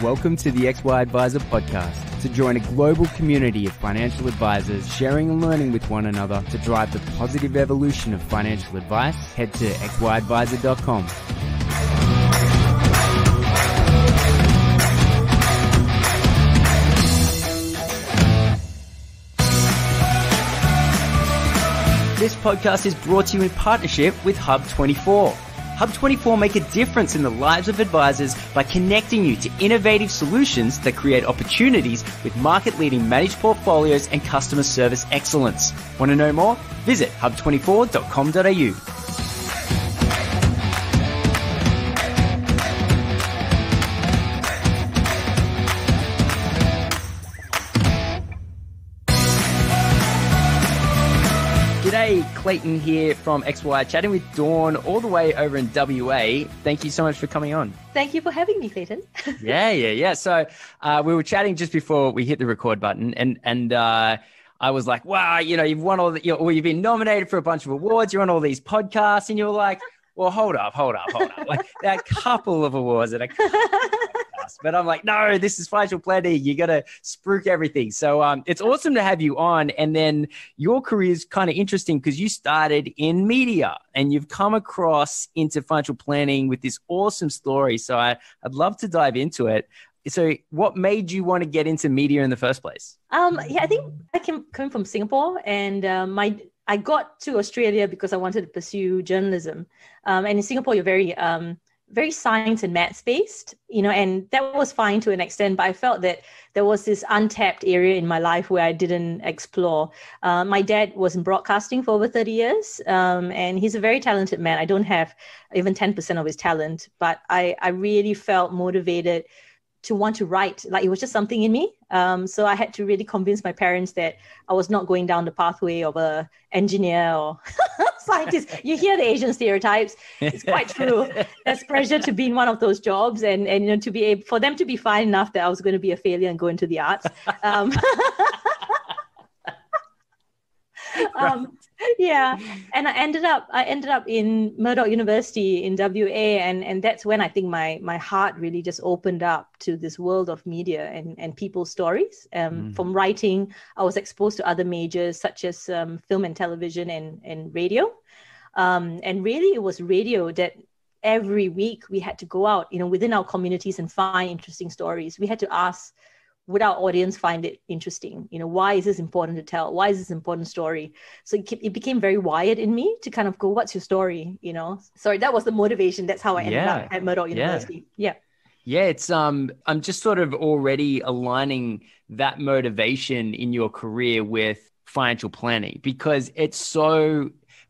Welcome to the XY Advisor podcast. To join a global community of financial advisors sharing and learning with one another to drive the positive evolution of financial advice, head to xyadvisor.com. This podcast is brought to you in partnership with Hub24. Hub24 make a difference in the lives of advisors by connecting you to innovative solutions that create opportunities with market-leading managed portfolios and customer service excellence. Want to know more? Visit hub24.com.au. G'day, Clayton here from XY, chatting with Dawn all the way over in WA. Thank you so much for coming on. Thank you for having me, Clayton. Yeah. So we were chatting just before we hit the record button, and I was like, wow, you've won all the, you've been nominated for a bunch of awards. You're on all these podcasts, and you were like, well, hold up. Like, there are a couple of awards and a couple of podcasts, but I'm like, no, this is financial planning. You got to spruik everything. So it's awesome to have you on. And then your career is kind of interesting because you started in media and you've come across into financial planning with this awesome story. So I'd love to dive into it. So what made you want to get into media in the first place? I think I came from Singapore, and I got to Australia because I wanted to pursue journalism. And in Singapore, you're very science and maths based, and that was fine to an extent, but I felt that there was this untapped area in my life where I didn't explore. My dad was in broadcasting for over 30 years, and he's a very talented man. I don't have even 10% of his talent, but I really felt motivated to want to write. Like, it was just something in me. So I had to really convince my parents that I was not going down the pathway of a engineer or scientist. You hear the Asian stereotypes. It's quite true. There's pressure to be in one of those jobs, and to be able, for them to be fine enough that I was going to be a failure and go into the arts. Yeah, and I ended up in Murdoch University in WA, and that's when I think my heart really just opened up to this world of media and people's stories. From writing, I was exposed to other majors such as film and television and radio, and really it was radio that every week we had to go out, within our communities and find interesting stories. We had to ask, would our audience find it interesting? Why is this important to tell? Why is this an important story? So it became very wired in me to kind of go, what's your story? So that was the motivation. That's how I ended up at Murdoch University. Yeah, it's I'm just sort of already aligning that motivation in your career with financial planning, because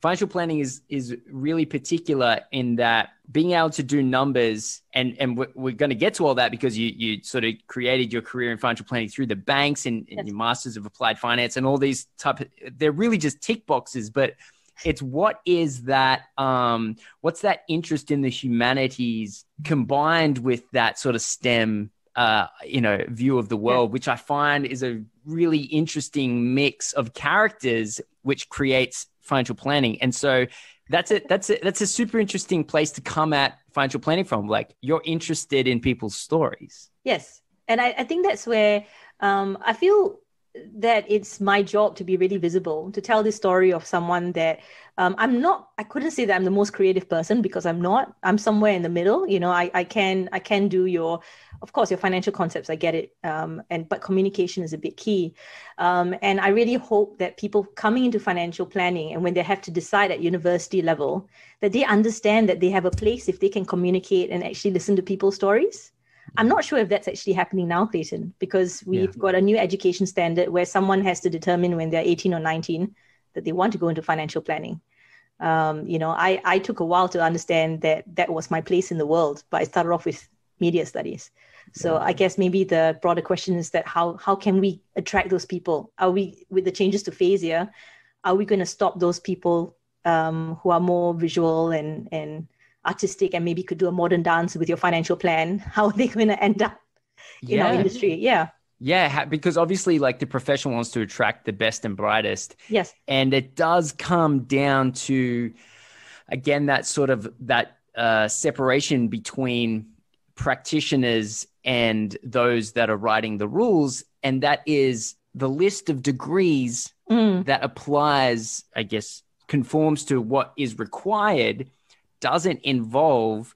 financial planning is really particular in that being able to do numbers, and we're going to get to all that because you sort of created your career in financial planning through the banks and your Masters of Applied Finance and all these they're really just tick boxes, but it's what's that interest in the humanities combined with that sort of STEM view of the world, which I find is a really interesting mix of characters, which creates financial planning. And so that's a super interesting place to come at financial planning from. Like, you're interested in people's stories. Yes. And I think that's where I feel that it's my job to be really visible, to tell this story of someone that I couldn't say that I'm the most creative person, because I'm not. I'm somewhere in the middle. I can do your financial concepts. I get it. But communication is a big key. And I really hope that people coming into financial planning, and when they have to decide at university level, that they understand that they have a place if they can communicate and actually listen to people's stories. I'm not sure if that's actually happening now, Clayton, because we've got a new education standard where someone has to determine when they're 18 or 19 that they want to go into financial planning. I took a while to understand that was my place in the world, but I started off with media studies. So I guess maybe the broader question is that how can we attract those people? Are we, with the changes to FASEA, are we going to stop those people who are more visual and artistic and maybe could do a modern dance with your financial plan? How are they going to end up in our industry? Yeah, because obviously, like, the profession wants to attract the best and brightest. Yes. And it does come down to, again, that sort of that separation between practitioners and those that are writing the rules, and that is the list of degrees that applies, I guess, conforms to what is required, doesn't involve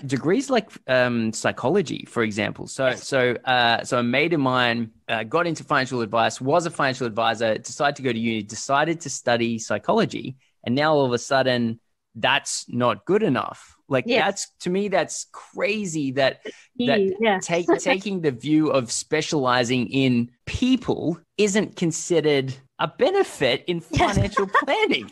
degrees like psychology, for example. So a mate of mine got into financial advice, was a financial advisor, decided to go to uni, decided to study psychology, and now all of a sudden that's not good enough. Like to me, that's crazy that taking the view of specializing in people isn't considered a benefit in financial planning.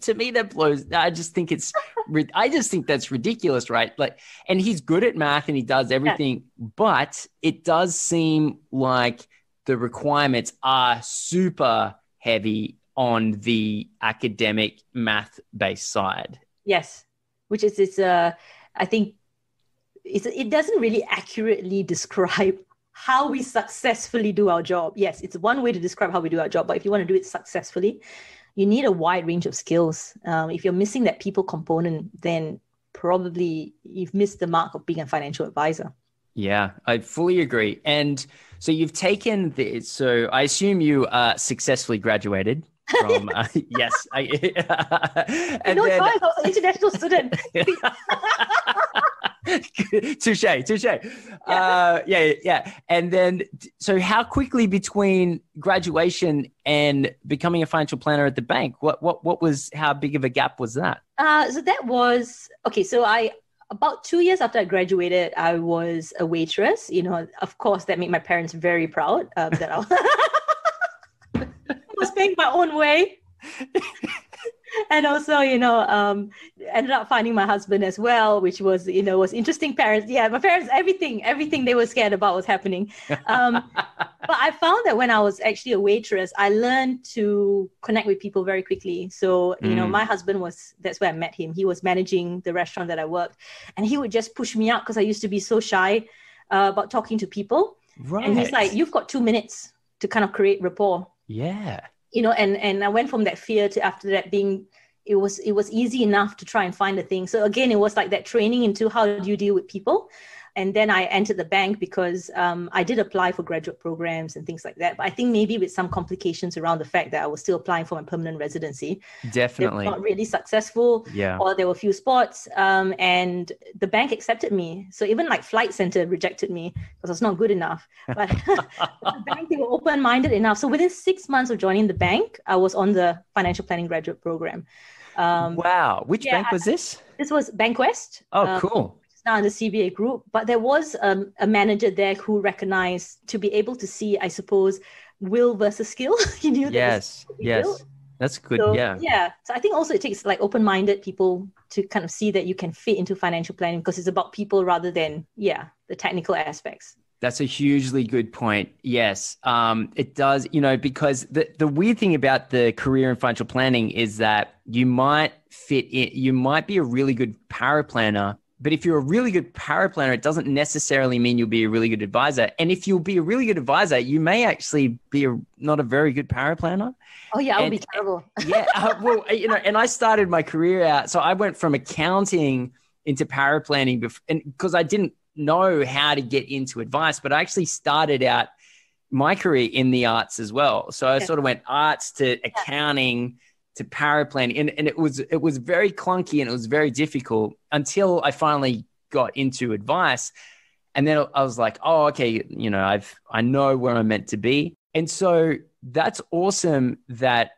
To me, that blows. I just think that's ridiculous, right? Like, and he's good at math and he does everything, but it does seem like the requirements are super heavy on the academic math-based side. Yes, which is I think it doesn't really accurately describe how we successfully do our job. Yes, it's one way to describe how we do our job, but if you want to do it successfully, you need a wide range of skills. If you're missing that people component, then probably you've missed the mark of being a financial advisor. Yeah, I fully agree. And so you've taken this. So I assume you successfely graduated from yes. And no choice. I was an international student. Touche. Yeah. And then, so how quickly between graduation and becoming a financial planner at the bank, how big of a gap was that? So that was, okay. So about 2 years after I graduated, I was a waitress. Of course, that made my parents very proud that I was paying my own way. And also, ended up finding my husband as well, which was, was interesting. Parents. Yeah, my parents, everything they were scared about was happening. But I found that when I was actually a waitress, I learned to connect with people very quickly. So, my husband that's where I met him. He was managing the restaurant that I worked. And he would just push me out because I used to be so shy about talking to people. Right. And he's like, you've got 2 minutes to kind of create rapport. Yeah. And I went from that fear to after that being, it was easy enough to try and find a thing. So again, it was like that training into how do you deal with people. And then I entered the bank because I did apply for graduate programs and things like that. But I think maybe with some complications around the fact that I was still applying for my permanent residency. Definitely. Not really successful. Yeah. Or there were a few spots. And the bank accepted me. So even like Flight Center rejected me because I was not good enough. But the bank, they were open-minded enough. So within 6 months of joining the bank, I was on the financial planning graduate program. Wow. Which bank was this? This was BankWest. Oh, cool. Now in the CBA group, but there was a manager there who recognized to be able to see, I suppose, will versus skill. He knew that. Yes. That's good. So, yeah. So I think also it takes like open-minded people to kind of see that you can fit into financial planning because it's about people rather than, the technical aspects. That's a hugely good point. Yes, it does, because the weird thing about the career in financial planning is that you might fit in, you might be a really good paraplanner, but if you're a really good paraplanner, it doesn't necessarily mean you'll be a really good advisor. And if you'll be a really good advisor, you may actually be not a very good paraplanner. Oh yeah, I would be terrible. And I started my career out. So I went from accounting into paraplanning because I didn't know how to get into advice, but I actually started out my career in the arts as well. So I sort of went arts to accounting to paraplanning, and it was very clunky and it was very difficult until I finally got into advice. And then I was like, oh, okay, I know where I'm meant to be. And so that's awesome that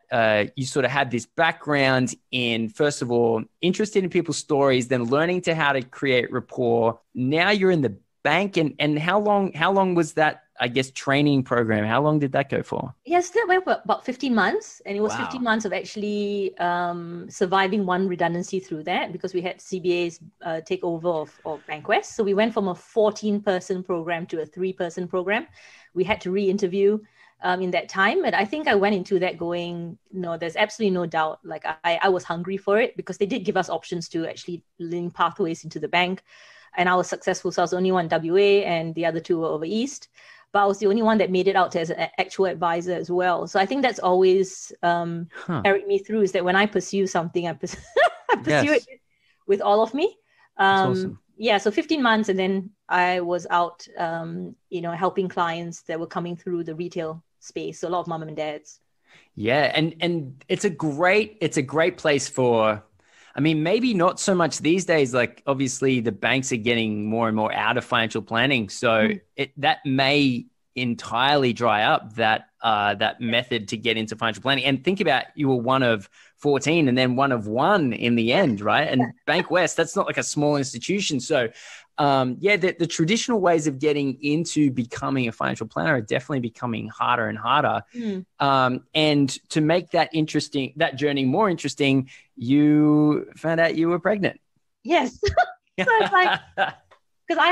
you sort of had this background in, first of all, interested in people's stories, then learning how to create rapport. Now you're in the bank, and how long was that, I guess, training program? How long did that go for? Yes, that went for about 15 months. And it was 15 months of actually surviving one redundancy through that because we had CBA's takeover of BankWest. So we went from a 14-person program to a 3-person program. We had to re-interview in that time. And I think I went into that going, no, there's absolutely no doubt. Like I was hungry for it because they did give us options to actually link pathways into the bank. And I was successful. So I was the only one in WA and the other 2 were over East. But I was the only one that made it out as an actual advisor as well. So I think that's always carried me through, is that when I pursue something, I pursue it with all of me. That's awesome. yeah, so 15 months, and then I was out, helping clients that were coming through the retail space. So a lot of mom and dads. Yeah, and it's a great place for, I mean, maybe not so much these days. Like obviously the banks are getting more and more out of financial planning, so that may entirely dry up that method to get into financial planning. And think about, you were one of 14 and then one of one in the end, right? And Bank West, that's not like a small institution. So the traditional ways of getting into becoming a financial planner are definitely becoming harder and harder. And to make that journey more interesting, you found out you were pregnant. Yes. So it's like, because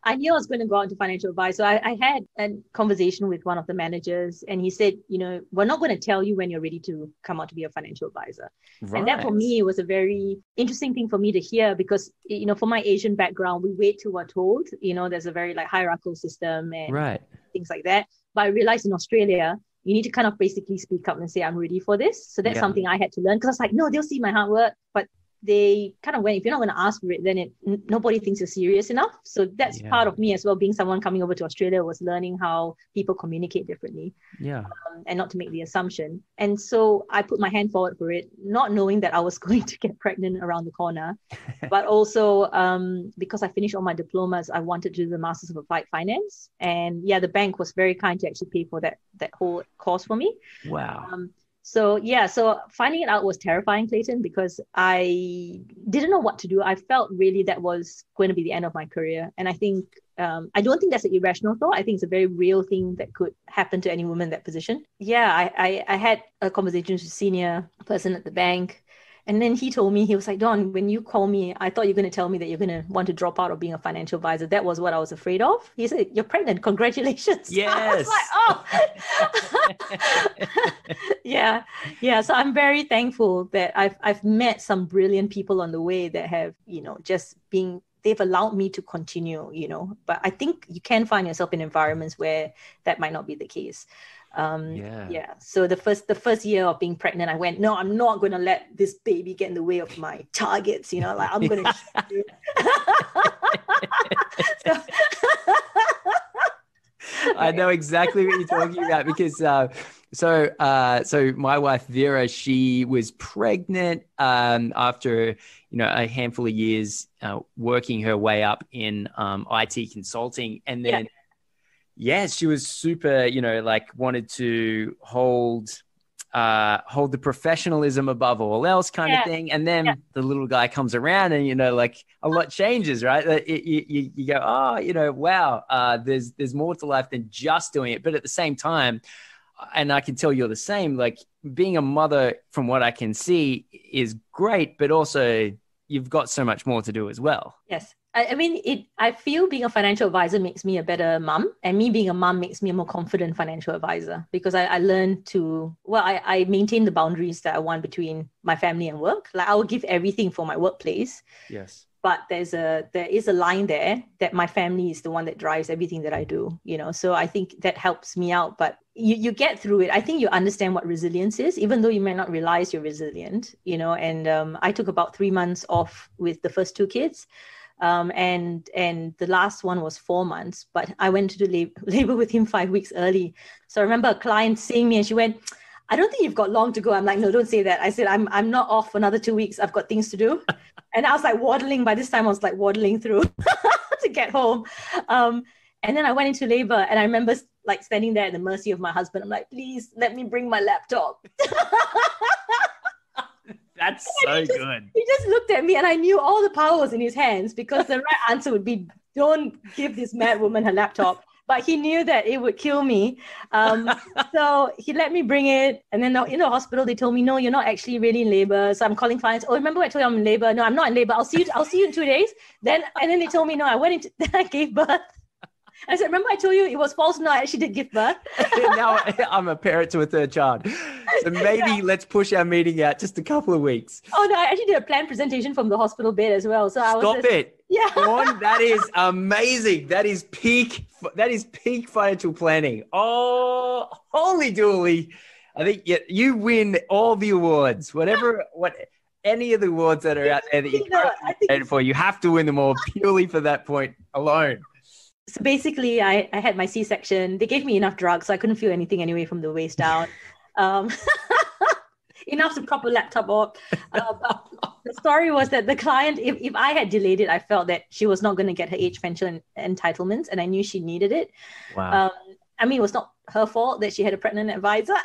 I knew I was going to go out into financial advice. So I had a conversation with one of the managers, and he said, we're not going to tell you when you're ready to come out to be a financial advisor. Right. And that for me was a very interesting thing for me to hear, because, for my Asian background, we wait till we're told, there's a very like hierarchical system and things like that. But I realized in Australia, you need to kind of basically speak up and say, I'm ready for this. So that's something I had to learn, because I was like, no, they'll see my hard work. But they kind of went, if you're not going to ask for it, then nobody thinks you're serious enough. So that's part of me as well. Being someone coming over to Australia, was learning how people communicate differently. And not to make the assumption. And so I put my hand forward for it, not knowing that I was going to get pregnant around the corner. But also because I finished all my diplomas, I wanted to do the Masters of Applied Finance. And the bank was very kind to actually pay for that whole course for me. Wow. So finding it out was terrifying, Clayton, because I didn't know what to do. I felt really that was going to be the end of my career. And I think, I don't think that's an irrational thought. I think it's a very real thing that could happen to any woman in that position. I had a conversation with a senior person at the bank. And then he told me, he was like, Dawn, when you call me, I thought you were going to tell me that you're going to want to drop out of being a financial advisor. That was what I was afraid of. He said, you're pregnant. Congratulations. Yes. I was like, oh. So I'm very thankful that I've met some brilliant people on the way that have, they've allowed me to continue, but I think you can find yourself in environments where that might not be the case. So the first year of being pregnant, I went, no, I'm not going to let this baby get in the way of my targets, like I'm going to I know exactly what you're talking about, because so my wife Vera, she was pregnant after a handful of years working her way up in IT consulting, and then she was super, wanted to hold the professionalism above all else kind of thing. And then the little guy comes around and, a lot changes, right? You go, oh, wow, there's more to life than just doing it. But at the same time, and I can tell you're the same, like being a mother, from what I can see, is great, but also you've got so much more to do as well. Yes. I feel being a financial advisor makes me a better mom, and me being a mom makes me a more confident financial advisor, because I learned I maintain the boundaries that I want between my family and work. Like I will give everything for my workplace. Yes. But there is a line there that my family is the one that drives everything that I do, so I think that helps me out. But you get through it. I think you understand what resilience is, even though you might not realize you're resilient, and I took about 3 months off with the first 2 kids. And the last one was 4 months, but I went to do labor with him 5 weeks early. So I remember a client seeing me and she went, I don't think you've got long to go. I'm like, no, don't say that. I said, I'm not off for another 2 weeks. I've got things to do. And I was like waddling. By this time I was like waddling through to get home. And then I went into labor, and I remember like standing there at the mercy of my husband. I'm like, please let me bring my laptop. That's so good. He just looked at me, and I knew all the power was in his hands, because the right answer would be, don't give this mad woman her laptop. But he knew that it would kill me. So he let me bring it. And then in the hospital, they told me, no, you're not actually really in labor. So I'm calling clients. Oh, remember I told you I'm in labor? No, I'm not in labor. I'll see you in 2 days. And then they told me, no, then I gave birth. I said, remember I told you it was false? No, I actually did give birth. Now I'm a parent to a 3rd child. So maybe let's push our meeting out just a couple of weeks. Oh, no, I actually did a planned presentation from the hospital bed as well. So Stop it. Yeah. Dawn, that is amazing. That is peak financial planning. Oh, holy dooly. I think you win all the awards. any of the awards that are out there that you nominated for. You have to win them all purely for that point alone. So basically, I had my C-section. They gave me enough drugs, so I couldn't feel anything anyway from the waist down. Enough to prop a laptop up. The story was that the client, if I had delayed it, I felt that she was not going to get her age pension entitlements, and I knew she needed it. Wow. I mean, it was not her fault that she had a pregnant advisor.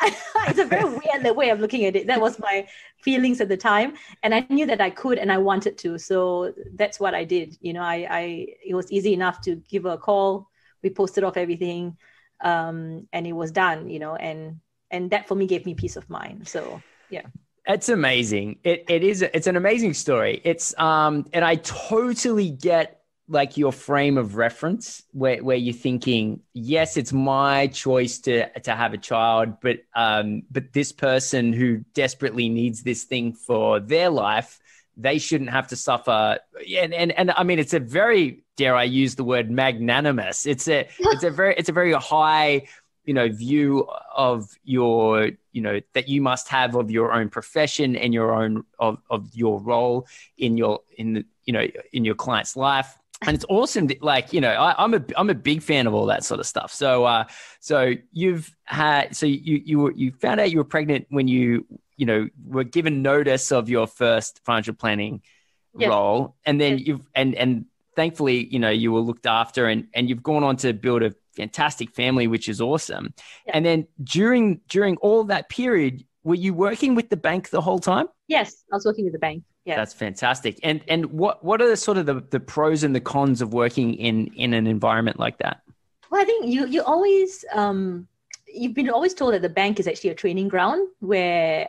It's a very weird way of looking at it. That was my feelings at the time. And I knew that I could and I wanted to. So that's what I did. You know, it was easy enough to give her a call. We posted off everything and it was done, you know, and that for me gave me peace of mind. So, yeah. It's amazing. It's an amazing story. It's, and I totally get like your frame of reference where you're thinking, yes, it's my choice to have a child, but this person who desperately needs this thing for their life, they shouldn't have to suffer. And I mean, it's a very, dare I use the word, magnanimous. It's a very high, you know, view of your, you know, that you must have of your own profession and your own of your role in your client's life. And it's awesome. Like, you know, I'm a big fan of all that sort of stuff. So, you found out you were pregnant when you were given notice of your first financial planning role. And then and thankfully, you know, you were looked after and you've gone on to build a fantastic family, which is awesome. Yeah. And then during all that period, were you working with the bank the whole time? Yes, I was working with the bank. Yeah. That's fantastic. And what are sort of the pros and the cons of working in an environment like that? Well, I think you always you've been always told that the bank is actually a training ground where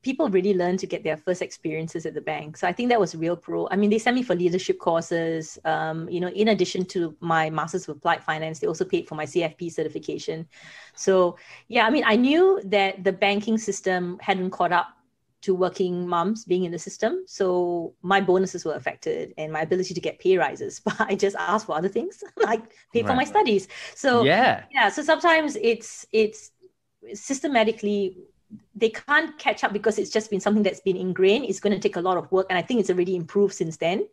people really learn to get their first experiences at the bank. So I think that was a real pro. I mean, they sent me for leadership courses. In addition to my Masters of Applied Finance, they also paid for my CFP certification. So yeah, I mean, I knew that the banking system hadn't caught up to working moms being in the system. So my bonuses were affected and my ability to get pay rises, but I just asked for other things, like pay for my studies. So so sometimes it's systematically, they can't catch up because it's just been something that's been ingrained. It's going to take a lot of work. And I think it's already improved since then,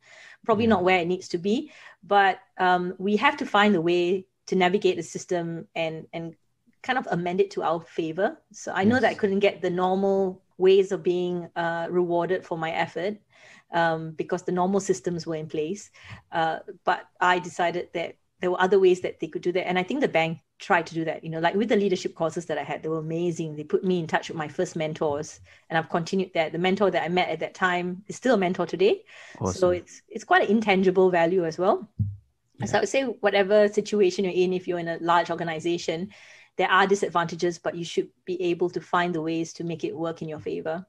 probably not where it needs to be, but we have to find a way to navigate the system and kind of amend it to our favor. So I know that I couldn't get the normal ways of being rewarded for my effort because the normal systems were in place. But I decided that there were other ways that they could do that. And I think the bank tried to do that, like with the leadership courses that I had, they were amazing. They put me in touch with my first mentors and I've continued that. The mentor that I met at that time is still a mentor today. Awesome. So it's quite an intangible value as well. Yeah. So I would say whatever situation you're in, if you're in a large organization, there are disadvantages, but you should be able to find the ways to make it work in your favor.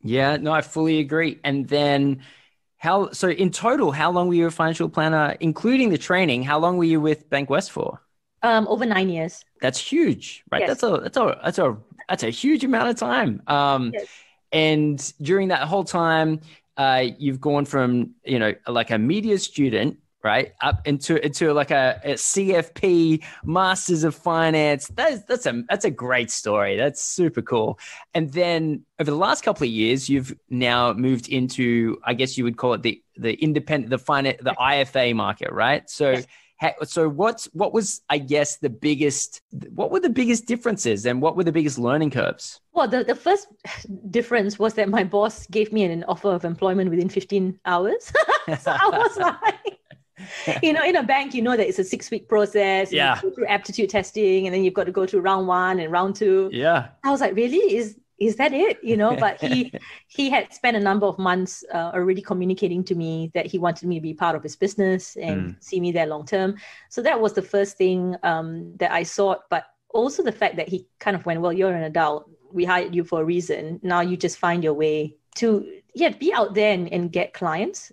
Yeah, no, I fully agree. And then so in total, how long were you a financial planner, including the training? How long were you with Bank West for? Over 9 years. That's huge, right? Yes. That's a huge amount of time. Yes. And during that whole time, you've gone from, like a media student, right, up into like a CFP, Masters of Finance. That's a great story. That's super cool. And then over the last couple of years, you've now moved into, I guess you would call it the independent, the IFA market, right? So. Yes. So what was, I guess, what were the biggest differences and what were the biggest learning curves? Well, the first difference was that my boss gave me an offer of employment within 15 hours. So I was like, in a bank, that it's a 6-week process. Yeah. You go through aptitude testing and then you've got to go through round 1 and round 2. Yeah. I was like, really? Is that it? But he had spent a number of months already communicating to me that he wanted me to be part of his business and see me there long term. So that was the first thing that I sought, but also the fact that he kind of went, well, you're an adult. We hired you for a reason. Now you just find your way to be out there and get clients.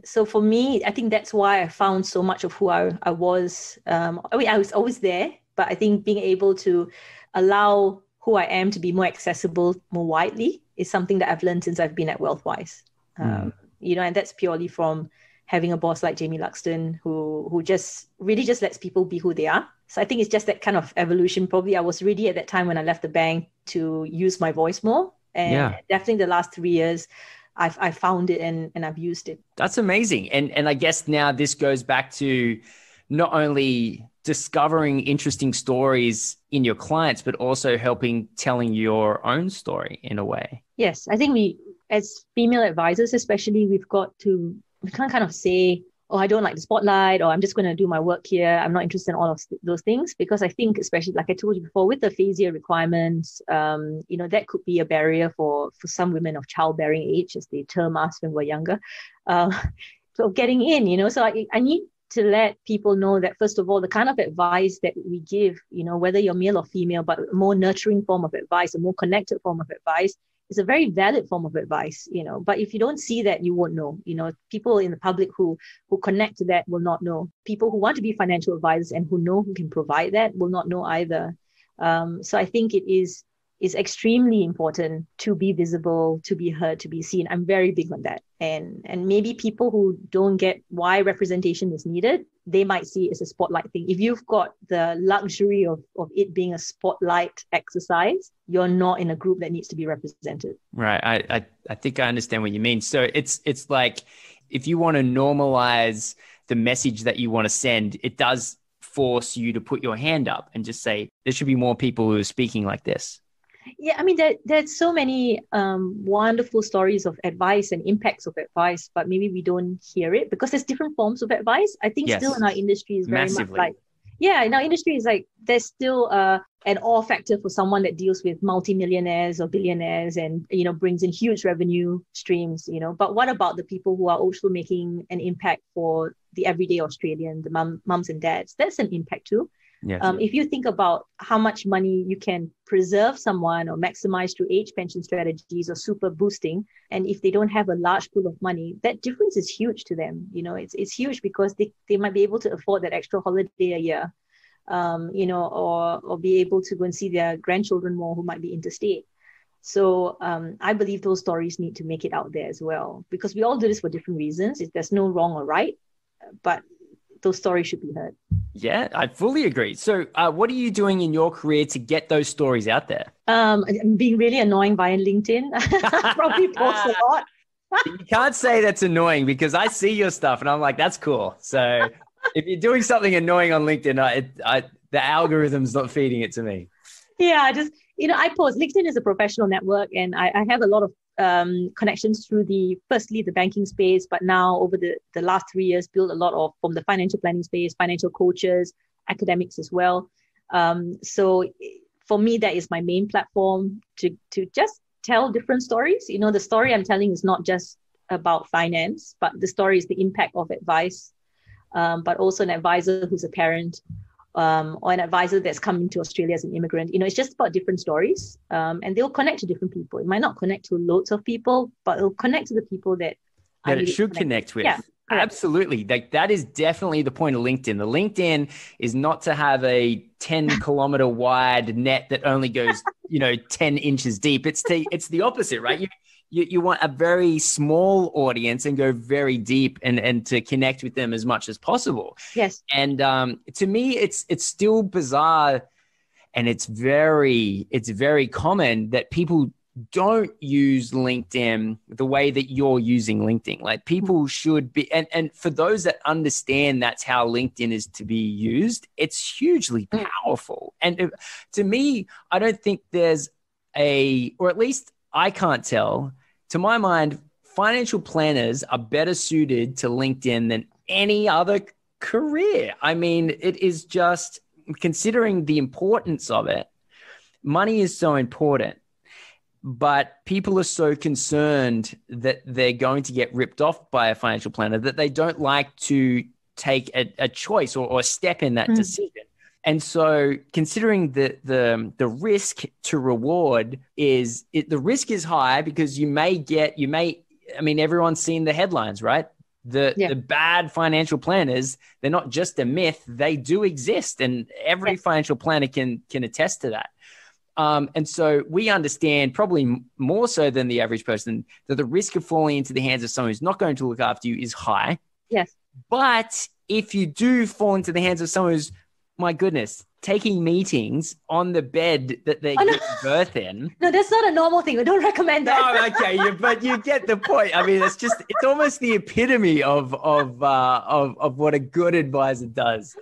So for me, I think that's why I found so much of who I was. I was always there, but I think being able to allow who I am to be more accessible, more widely, is something that I've learned since I've been at Wealthwise. And that's purely from having a boss like Jamie Luxton, who just really just lets people be who they are. So I think it's just that kind of evolution. Probably I was ready at that time when I left the bank to use my voice more And definitely the last 3 years, I've found it and I've used it. That's amazing. And I guess now this goes back to not only discovering interesting stories in your clients, but also helping telling your own story in a way. Yes, I think we, as female advisors especially, we can't kind of say, oh, I don't like the spotlight, or I'm just going to do my work here. I'm not interested in all of those things, because I think, especially like I told you before, with the aphasia requirements, that could be a barrier for some women of childbearing age, as they term us when we're younger, so getting in, so I need to let people know that, first of all, the kind of advice that we give, whether you're male or female, but a more nurturing form of advice, a more connected form of advice, is a very valid form of advice, but if you don't see that, you won't know. People in the public who connect to that will not know. People who want to be financial advisors and who know who can provide that will not know either. So I think it is extremely important to be visible, to be heard, to be seen. I'm very big on that. And maybe people who don't get why representation is needed, they might see it as a spotlight thing. If you've got the luxury of it being a spotlight exercise, you're not in a group that needs to be represented. Right. I think I understand what you mean. So it's like, if you want to normalize the message that you want to send, it does force you to put your hand up and just say, there should be more people who are speaking like this. Yeah, I mean, there's so many wonderful stories of advice and impacts of advice, but maybe we don't hear it because there's different forms of advice. I think still in our industry is very much like, in our industry is like, there's still an awe factor for someone that deals with multimillionaires or billionaires and, brings in huge revenue streams, But what about the people who are also making an impact for the everyday Australian, the mums and dads? That's an impact too. Yes. If you think about how much money you can preserve someone or maximize through age pension strategies or super boosting, and if they don't have a large pool of money, that difference is huge to them. It's huge because they might be able to afford that extra holiday a year, or be able to go and see their grandchildren more who might be interstate. So I believe those stories need to make it out there as well, because we all do this for different reasons. There's no wrong or right, but those stories should be heard. Yeah, I fully agree. So what are you doing in your career to get those stories out there? I'm being really annoying via LinkedIn. Probably post a lot. You can't say that's annoying, because I see your stuff and I'm like, that's cool. So if you're doing something annoying on LinkedIn, the algorithm's not feeding it to me. Yeah, I post. LinkedIn is a professional network, and I have a lot of connections through firstly the banking space, but now over the last 3 years, built a lot of from the financial planning space, financial coaches, academics as well. So for me, that is my main platform to just tell different stories. The story I'm telling is not just about finance, but the story is the impact of advice, but also an advisor who's a parent, or an advisor that's coming to Australia as an immigrant. It's just about different stories, and they'll connect to different people. It might not connect to loads of people, but it'll connect to the people that it should connect with. Yeah, absolutely. Like, that is definitely the point of LinkedIn. The LinkedIn is not to have a 10-kilometer wide net that only goes 10 inches deep. It's the opposite, right? You want a very small audience and go very deep and to connect with them as much as possible. Yes. And to me, it's still bizarre, and it's very common that people don't use LinkedIn the way that you're using LinkedIn. Like, people should be, and for those that understand that's how LinkedIn is to be used, it's hugely powerful. And to me, I don't think there's or at least I can't tell. To my mind, financial planners are better suited to LinkedIn than any other career. I mean, it is just, considering the importance of it, money is so important, but people are so concerned that they're going to get ripped off by a financial planner that they don't like to take a choice or step in that decision. And so, considering the risk to reward the risk is high, because everyone's seen the headlines, right? The bad financial planners, they're not just a myth, they do exist. And every financial planner can attest to that. And so we understand, probably more so than the average person, that the risk of falling into the hands of someone who's not going to look after you is high. Yes. But if you do fall into the hands of someone who's my goodness, taking meetings on the bed that they give birth in. No, that's not a normal thing. We don't recommend that. Oh, okay, but you get the point. I mean, it's almost the epitome of what a good advisor does.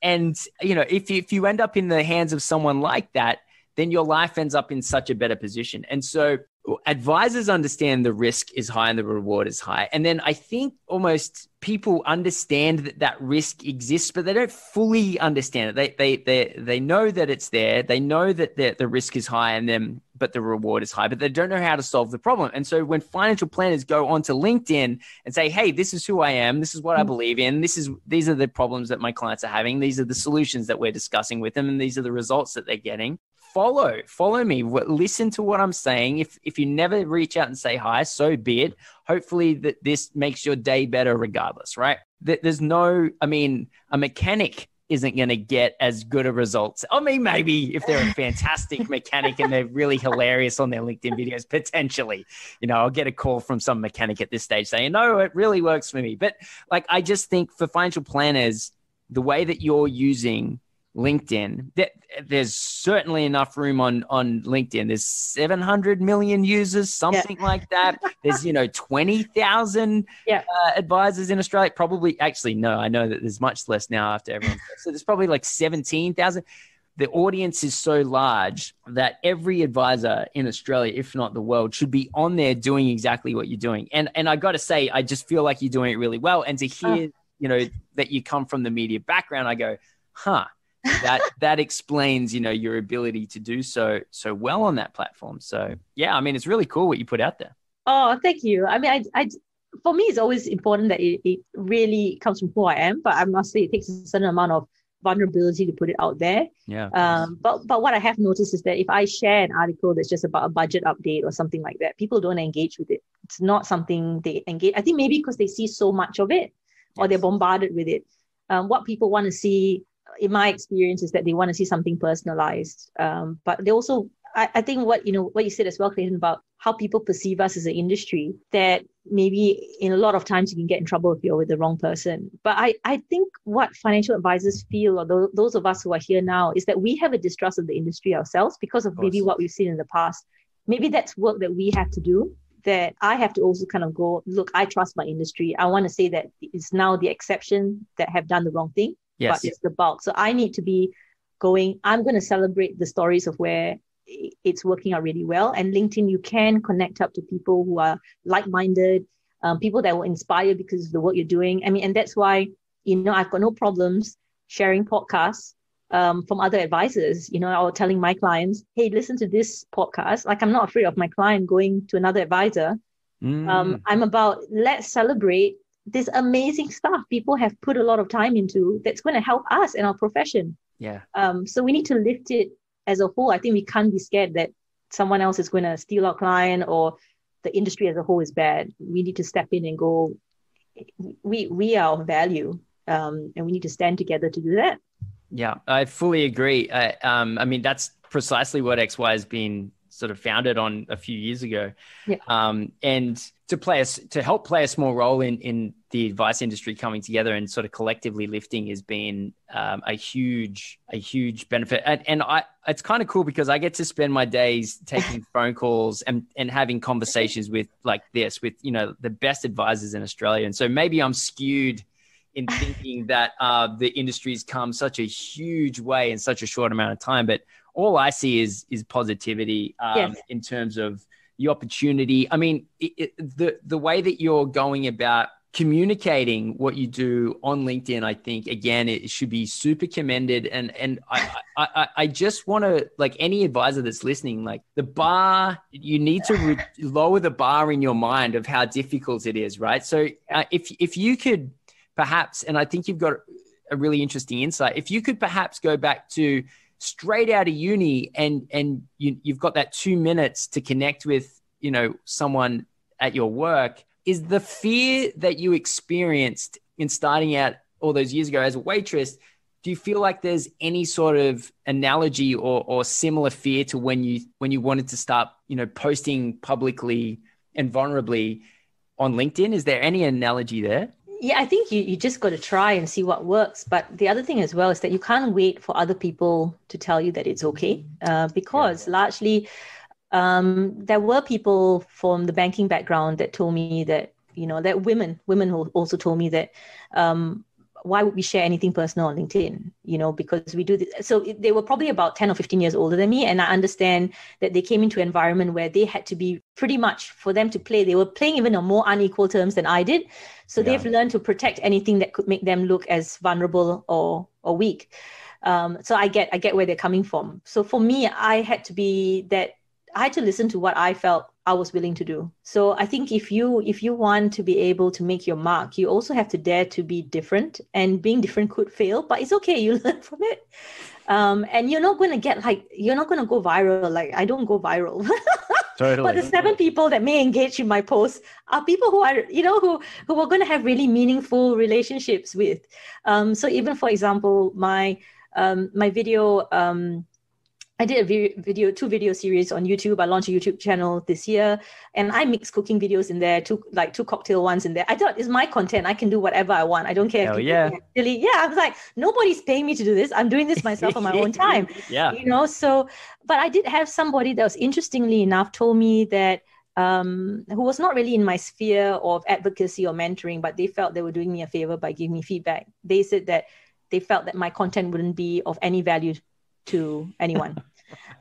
And you know, if you end up in the hands of someone like that, then your life ends up in such a better position. And so advisors understand the risk is high and the reward is high. And then I think almost people understand that risk exists, but they don't fully understand it. They know that it's there. They know that the risk is high but the reward is high, but they don't know how to solve the problem. And so when financial planners go onto LinkedIn and say, hey, this is who I am, this is what I believe in, these are the problems that my clients are having, these are the solutions that we're discussing with them, and these are the results that they're getting. Follow me, listen to what I'm saying. If you never reach out and say hi, so be it. Hopefully that this makes your day better regardless, right? There's no, I mean, a mechanic isn't going to get as good a results. I mean, maybe if they're a fantastic mechanic and they're really hilarious on their LinkedIn videos, potentially, you know, I'll get a call from some mechanic at this stage saying, no, it really works for me. But like, I just think for financial planners, the way that you're using LinkedIn, there's certainly enough room on LinkedIn. There's 700 million users, something like that. There's, 20,000 advisors in Australia. Probably, actually, no, I know that there's much less now after everyone. So there's probably like 17,000. The audience is so large that every advisor in Australia, if not the world, should be on there doing exactly what you're doing. And I got to say, I just feel like you're doing it really well. And to hear, that you come from the media background, I go, that explains, your ability to do so well on that platform. So yeah, I mean, it's really cool what you put out there. Oh, thank you. I mean, I for me, it's always important that it really comes from who I am, but I must say it takes a certain amount of vulnerability to put it out there. Yeah. But what I have noticed is that if I share an article that's just about a budget update or something like that, people don't engage with it. It's not something they engage. I think maybe because they see so much of it, or they're bombarded with it. What people want to see, in my experience, is that they want to see something personalized. But they also, I think what you said as well, Clayton, about how people perceive us as an industry, that maybe in a lot of times you can get in trouble if you're with the wrong person. But I think what financial advisors feel, or those of us who are here now, is that we have a distrust of the industry ourselves because of maybe what we've seen in the past. Maybe that's work that we have to do, that I have to also kind of go, look, I trust my industry. I want to say that it's now the exception that have done the wrong thing. Yes. But it's the bulk. So I need to be going, I'm going to celebrate the stories of where it's working out really well. And LinkedIn, you can connect up to people who are like-minded, people that will inspire because of the work you're doing. I mean, and that's why, I've got no problems sharing podcasts from other advisors, or telling my clients, hey, listen to this podcast. Like, I'm not afraid of my client going to another advisor. I'm about, let's celebrate this amazing stuff people have put a lot of time into that's going to help us in our profession. Yeah. So we need to lift it as a whole. I think we can't be scared that someone else is going to steal our client or the industry as a whole is bad. We need to step in and go, we are of value, and we need to stand together to do that. Yeah, I fully agree. I mean, that's precisely what XY has been sort of founded on a few years ago. Yeah. And to help play a small role in the advice industry coming together and sort of collectively lifting has been a huge benefit. And it's kind of cool because I get to spend my days taking phone calls and having conversations with like this, with, the best advisors in Australia. And so maybe I'm skewed in thinking that the industry's come such a huge way in such a short amount of time, but all I see is positivity in terms of the opportunity. I mean, the way that you're going about communicating what you do on LinkedIn, I think, again, it should be super commended. And I just want to, like, any advisor that's listening, like, the bar, you need to lower the bar in your mind of how difficult it is, right? So if you could perhaps, and I think you've got a really interesting insight, if you could perhaps go back to straight out of uni and you've got that 2 minutes to connect with, someone at your work, is the fear that you experienced in starting out all those years ago as a waitress, do you feel like there's any sort of analogy or similar fear to when you wanted to start, posting publicly and vulnerably on LinkedIn? Is there any analogy there? Yeah, I think you just got to try and see what works. But the other thing as well is that you can't wait for other people to tell you that it's okay, because largely there were people from the banking background that told me that, that women who also told me that why would we share anything personal on LinkedIn? Because we do this. So they were probably about 10 or 15 years older than me. And I understand that they came into an environment where they had to be pretty much, for them to play, they were playing even on more unequal terms than I did. So they've learned to protect anything that could make them look as vulnerable or weak. So I get where they're coming from. So for me, I had to listen to what I felt I was willing to do. So I think if you want to be able to make your mark, you also have to dare to be different, and being different could fail, but it's okay. You learn from it. And you're not going to go viral. Like, I don't go viral. Totally. But the 7 people that may engage in my posts are people who are, who are going to have really meaningful relationships with. So even, for example, my video, I did a 2 video series on YouTube. I launched a YouTube channel this year, and I mix cooking videos in there, 2 cocktail ones in there. I thought, it's my content. I can do whatever I want. I don't care. Hell yeah. I was like, nobody's paying me to do this. I'm doing this myself on my own time. Yeah. So, but I did have somebody that was, interestingly enough, told me that, who was not really in my sphere of advocacy or mentoring, but they felt they were doing me a favor by giving me feedback. They said that they felt that my content wouldn't be of any value to anyone.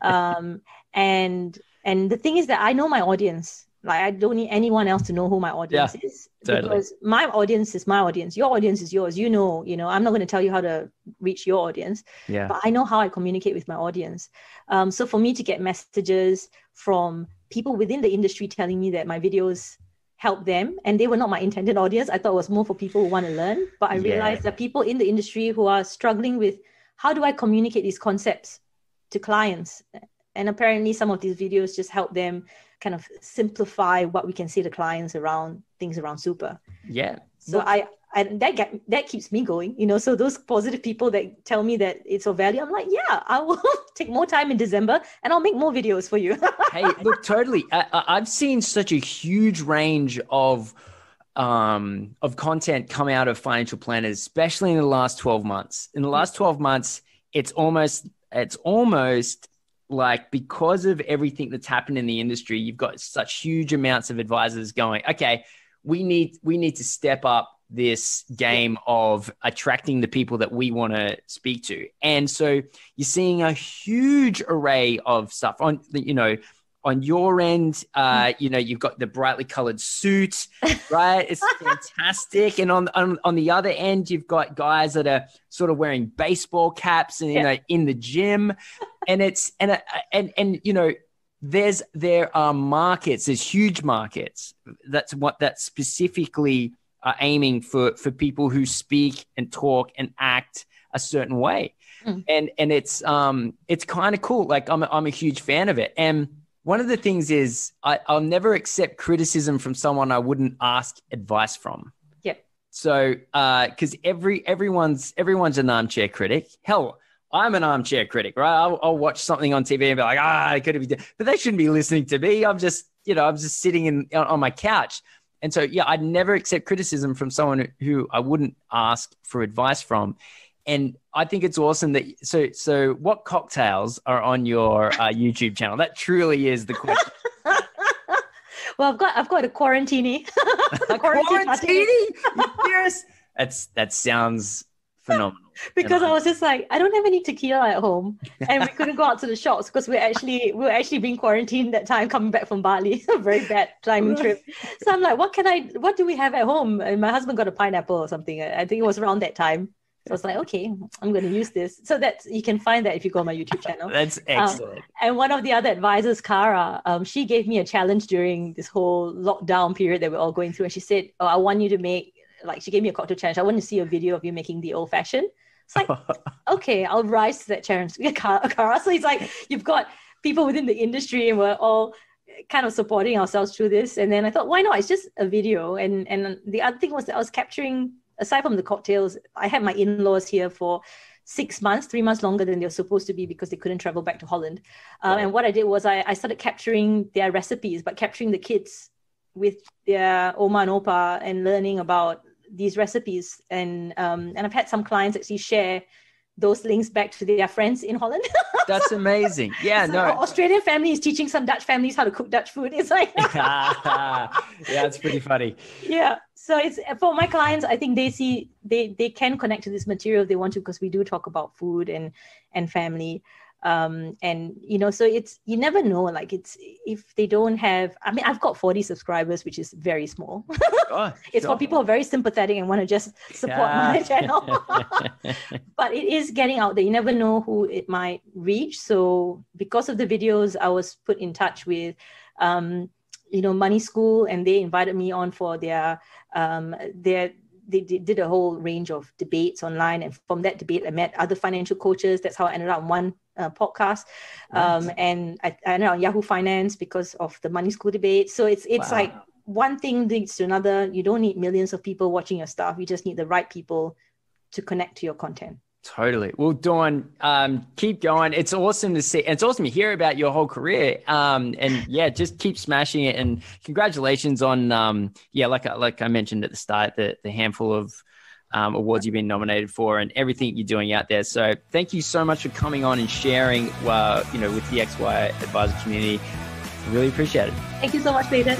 And the thing is that I know my audience. Like, I don't need anyone else to know who my audience is. Totally. Because my audience is my audience. Your audience is yours. I'm not going to tell you how to reach your audience. Yeah. But I know how I communicate with my audience. So for me to get messages from people within the industry telling me that my videos help them, and they were not my intended audience. I thought it was more for people who want to learn. But I realized that people in the industry who are struggling with, how do I communicate these concepts to clients? And apparently some of these videos just help them kind of simplify what we can say to clients around things around super. Yeah. So that keeps me going, so those positive people that tell me that it's of value, I'm like, yeah, I will take more time in December and I'll make more videos for you. Hey, look, totally. I've seen such a huge range of content come out of financial planners, especially in the last 12 months. In the last 12 months, it's almost like, because of everything that's happened in the industry, you've got such huge amounts of advisors going, okay, we need to step up this game of attracting the people that we want to speak to. And so you're seeing a huge array of stuff on your end. You've got the brightly colored suit, right? It's fantastic. And on the other end, you've got guys that are sort of wearing baseball caps and in the gym. And there are markets, there's huge markets. That's specifically are aiming for people who speak and talk and act a certain way. And it's kind of cool. Like, I'm a huge fan of it. And one of the things is I'll never accept criticism from someone I wouldn't ask advice from. Yeah. So, because everyone's an armchair critic. Hell, I'm an armchair critic, right? I'll watch something on TV and be like, I could have been, but they shouldn't be listening to me. I'm just sitting on my couch. And so, I'd never accept criticism from someone who I wouldn't ask for advice from. And I think it's awesome that, so what cocktails are on your YouTube channel? That truly is the question. Well, I've got a quarantini. A quarantini? Yes. That sounds phenomenal. Because I was just like, I don't have any tequila at home, and we couldn't go out to the shops because we were actually being quarantined that time coming back from Bali. A very bad timing trip. So I'm like, what do we have at home? And my husband got a pineapple or something. I think it was around that time. So I was like, okay, I'm going to use this. So you can find that if you go on my YouTube channel. That's excellent. And one of the other advisors, Cara, she gave me a challenge during this whole lockdown period that we're all going through. And she said, I want you to make, she gave me a cocktail challenge. I want to see a video of you making the old fashioned. It's like, okay, I'll rise to that challenge, Cara. So it's like, you've got people within the industry and we're all kind of supporting ourselves through this. And then I thought, why not? It's just a video. And the other thing was that I was capturing, aside from the cocktails, I had my in-laws here for 6 months, 3 months longer than they were supposed to be because they couldn't travel back to Holland. And what I did was I started capturing their recipes, but capturing the kids with their Oma and Opa and learning about these recipes, and I've had some clients actually share those links back to their friends in Holland. That's amazing. Yeah, so no. Australian family is teaching some Dutch families how to cook Dutch food. It's like, yeah, it's pretty funny. Yeah. So it's for my clients, I think they can connect to this material if they want to, because we do talk about food and family. And so it's, you never know, like it's, if they don't have, I mean, I've got 40 subscribers, which is very small. Oh, it's for people who are very sympathetic and want to just support my channel. But it is getting out there. You never know who it might reach. So because of the videos, I was put in touch with Money School, and they invited me on for their they did a whole range of debates online, and from that debate I met other financial coaches. That's how I ended up on one podcast. Nice. And I ended up on Yahoo Finance because of the Money School debate. So it's wow. Like one thing leads to another. You don't need millions of people watching your stuff. You just need the right people to connect to your content. Totally. Well, Dawn, keep going. It's awesome to see. It's awesome to hear about your whole career. And yeah, just keep smashing it. And congratulations on, like I mentioned at the start, the handful of awards you've been nominated for and everything you're doing out there. So thank you so much for coming on and sharing, with the XY Advisor community. I really appreciate it. Thank you so much, Peyton.